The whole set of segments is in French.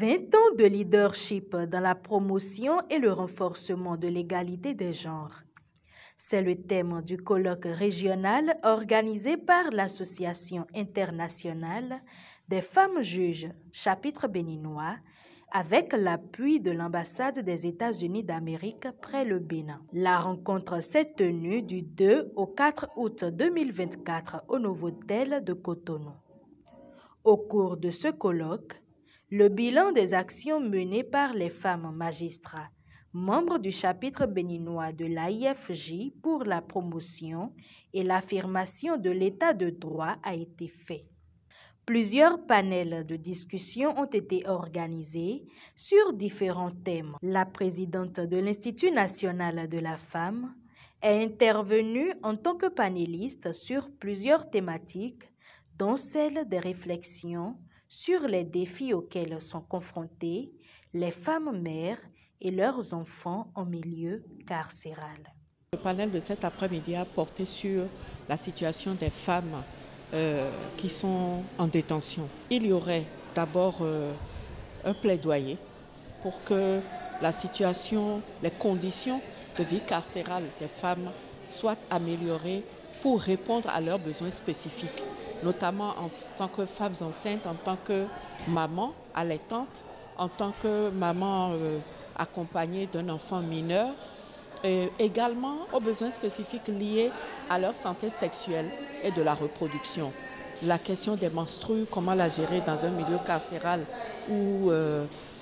20 ans de leadership dans la promotion et le renforcement de l'égalité des genres. C'est le thème du colloque régional organisé par l'Association internationale des femmes juges, chapitre béninois, avec l'appui de l'ambassade des États-Unis d'Amérique près le Bénin. La rencontre s'est tenue du 2 au 4 août 2024 au Novotel de Cotonou. Au cours de ce colloque, le bilan des actions menées par les femmes magistrats, membres du chapitre béninois de l'AIFJ pour la promotion et l'affirmation de l'état de droit a été fait. Plusieurs panels de discussion ont été organisés sur différents thèmes. La présidente de l'Institut national de la femme est intervenue en tant que panéliste sur plusieurs thématiques, dont celle des réflexions sur les défis auxquels sont confrontées les femmes mères et leurs enfants en milieu carcéral. Le panel de cet après-midi a porté sur la situation des femmes qui sont en détention. Il y aurait d'abord un plaidoyer pour que la situation, les conditions de vie carcérale des femmes soient améliorées pour répondre à leurs besoins spécifiques, notamment en tant que femmes enceintes, en tant que maman allaitante, en tant que maman accompagnée d'un enfant mineur, et également aux besoins spécifiques liés à leur santé sexuelle et de la reproduction. La question des menstrues, comment la gérer dans un milieu carcéral où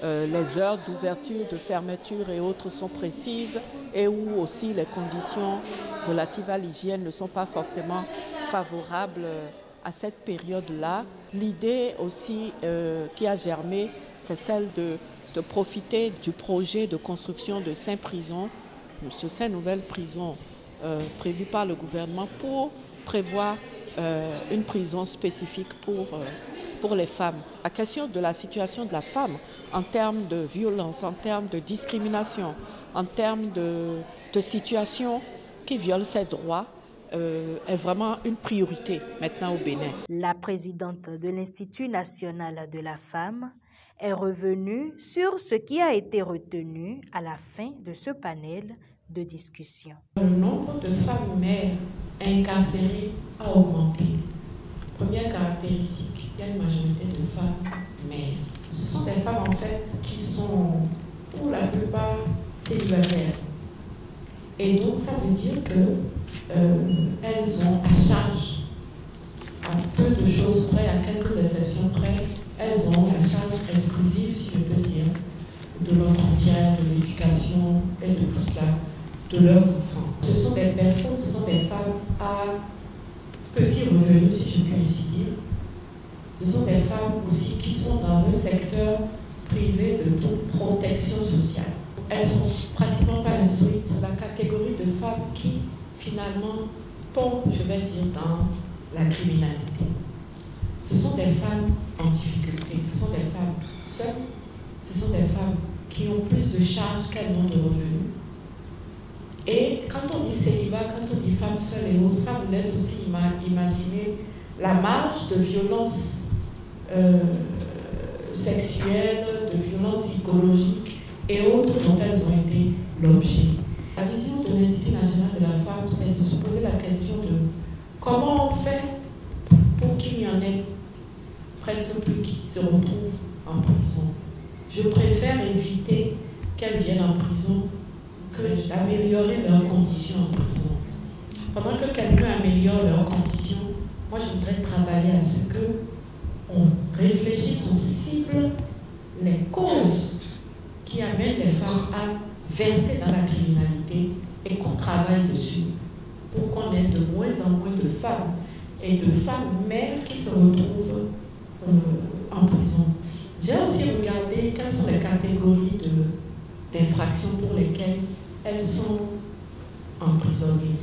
les heures d'ouverture, de fermeture et autres sont précises et où aussi les conditions relatives à l'hygiène ne sont pas forcément favorables à cette période-là. L'idée aussi qui a germé, c'est celle de profiter du projet de construction de 5 prisons, sur 5 nouvelles prisons prévues par le gouvernement pour prévoir une prison spécifique pour les femmes. La question de la situation de la femme en termes de violence, en termes de discrimination, en termes de situation qui viole ses droits, est vraiment une priorité maintenant au Bénin. La présidente de l'Institut national de la femme est revenue sur ce qui a été retenu à la fin de ce panel de discussion. Le nombre de femmes mères incarcérées a augmenté. Première caractéristique, il y a une majorité de femmes mères. Ce sont des femmes en fait qui sont pour la plupart célibataires. Et donc ça veut dire qu'elles ont à charge, à peu de choses près, à quelques exceptions près, elles ont la charge exclusive, si je peux dire, de l'entretien, de l'éducation et de tout cela, de leurs enfants. Ce sont des personnes, ce sont des femmes à petits revenus, si je puis ainsi dire. Ce sont des femmes aussi qui sont dans un secteur privé de toute protection sociale. Elles ne sont pratiquement pas instruites. La catégorie de femmes qui, finalement, tombent, je vais dire, dans la criminalité. Ce sont des femmes en difficulté, ce sont des femmes seules, ce sont des femmes qui ont plus de charges qu'elles n'ont de revenus. Et quand on dit célibat, quand on dit femmes seules et autres, ça vous laisse aussi imaginer la marge de violence sexuelle, de violence psychologique et autres dont elles ont été l'objet. La vision de l'Institut national de la femme, c'est de se poser la question de comment on fait pour qu'il n'y en ait presque plus qui se retrouvent en prison. Je préfère éviter qu'elles viennent en prison que d'améliorer leurs conditions en prison. Pendant que quelqu'un améliore leurs conditions, moi je voudrais travailler à ce qu'on réfléchisse, on cible les causes qui amènent les femmes à verser dans la criminalité et qu'on travaille dessus pour qu'on ait de moins en moins de femmes et de femmes mères qui se retrouvent en prison. J'ai aussi regardé quelles sont les catégories d'infractions pour lesquelles elles sont emprisonnées.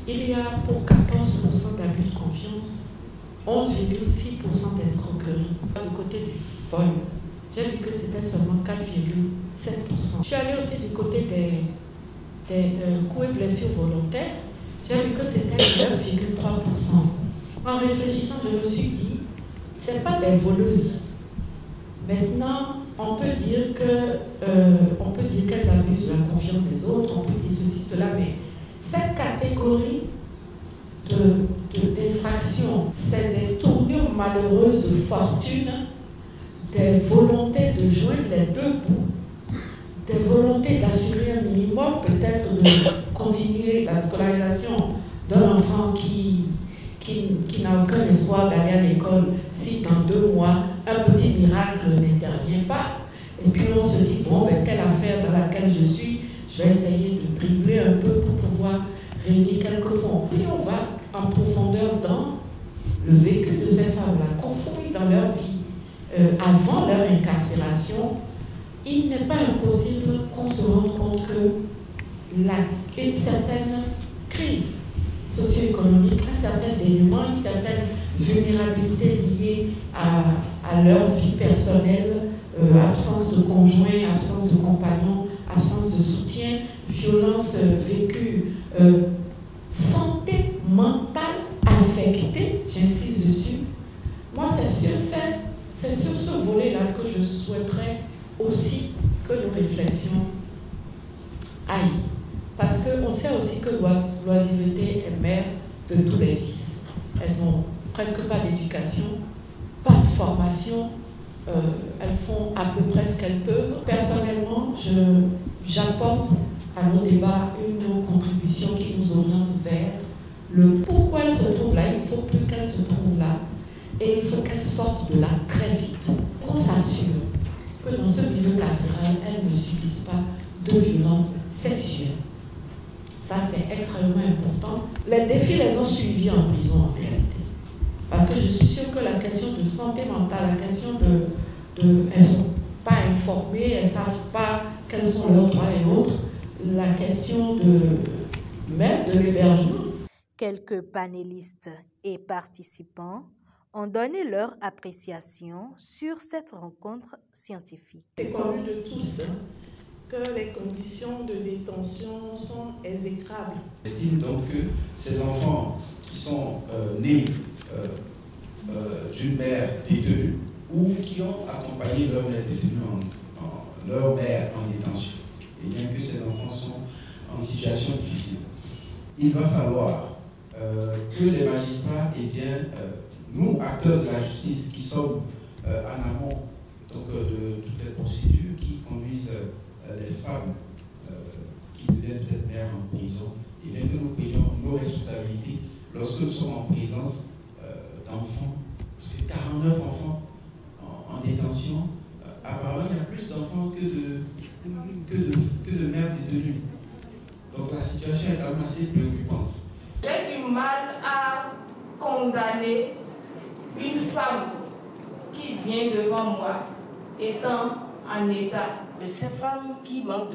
Il y a pour 14% d'abus de confiance, 11,6% d'escroquerie. Du côté du vol, j'ai vu que c'était seulement 4,7%. Je suis allée aussi du côté des coups et blessures volontaires. J'ai vu que c'était 9,3%. En réfléchissant, je me suis dit, ce n'est pas des voleuses. Maintenant, on peut dire qu'elles abusent de la confiance des autres, on peut dire ceci, cela, mais cette catégorie d'infractions, c'est des tournures malheureuses de fortune, des volontés de joindre les deux bouts, des volontés d'assurer un minimum, peut-être de continuer la scolarisation d'un enfant qui n'a aucun espoir d'aller à l'école si dans 2 mois, un petit miracle n'intervient pas. Et puis on se dit, bon, ben, telle affaire dans laquelle je suis, je vais essayer de dribbler un peu pour pouvoir réunir quelques fonds. Si on va en profondeur dans le vécu de ces femmes-là, confouies dans leur vie, avant leur incarcération, il n'est pas impossible qu'on se rende compte que une certaine crise socio-économique, un certain dénuement, une certaine vulnérabilité liée à leur vie personnelle, absence de conjoint, absence de compagnon, absence de soutien, violence vécue, santé mentale affectée, j'insiste dessus. Moi, c'est sur ce volet-là que je souhaiterais aussi que nos réflexions aillent. Parce qu'on sait aussi que l'oisiveté est mère de tous les vices. Elles n'ont presque pas d'éducation, pas de formation, elles font à peu près ce qu'elles peuvent. Personnellement, j'apporte à nos débats une contribution qui nous oriente vers le pourquoi elles se trouvent là. Il ne faut plus qu'elles se trouvent là et il faut qu'elles sortent de là très vite. Qu'on s'assure que dans ce milieu carcéral, elles ne subissent pas de violences sexuelles. Ça, c'est extrêmement important. Les défis les ont suivis en prison en réalité. Parce que je suis sûre que la question de santé mentale, la question elles ne sont pas informées, elles ne savent pas quels sont leurs droits et autres, la question même de l'hébergement. Quelques panélistes et participants ont donné leur appréciation sur cette rencontre scientifique. C'est connu de tous que les conditions de détention sont exécrables. J'estime donc que ces enfants qui sont nés d'une mère détenue ou qui ont accompagné leur mère détenue leur mère en détention, et bien que ces enfants sont en situation difficile, il va falloir que les magistrats, nous, acteurs de la justice, qui sommes en amont donc, de toutes les procédures qui conduisent les femmes qui deviennent peut-être mères en prison, et bien que nous prenions nos responsabilités lorsque nous sommes en présence d'enfants, parce que 49 enfants en détention, apparemment il y a plus d'enfants que de mères détenues. Donc la situation est quand même assez préoccupante. J'ai du mal à condamner une femme qui vient devant moi étant en état. Ces femmes qui manquent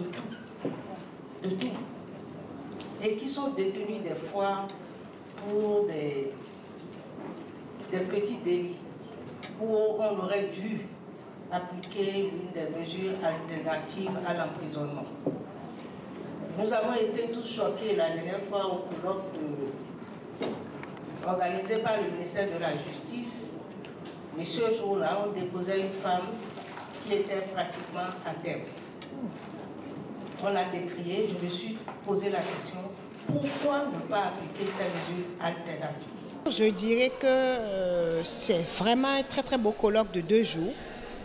de tout, et qui sont détenues des fois pour des petits délits, où on aurait dû appliquer une des mesures alternatives à l'emprisonnement. Nous avons été tous choqués la dernière fois au colloque organisé par le ministère de la Justice. Et ce jour-là, on déposait une femme qui était pratiquement à terme. On l'a décrié, je me suis posé la question, pourquoi ne pas appliquer ces mesures alternatives? Je dirais que c'est vraiment un très très beau colloque de 2 jours.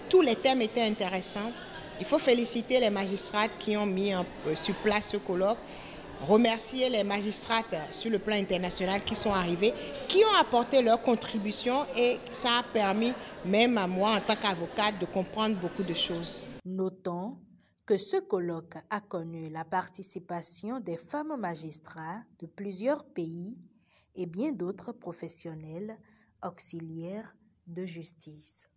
Tous les thèmes étaient intéressants. Il faut féliciter les magistrates qui ont mis sur place ce colloque, remercier les magistrates sur le plan international qui sont arrivés, qui ont apporté leur contribution et ça a permis même à moi en tant qu'avocate de comprendre beaucoup de choses. Notons que ce colloque a connu la participation des femmes magistrats de plusieurs pays et bien d'autres professionnels auxiliaires de justice.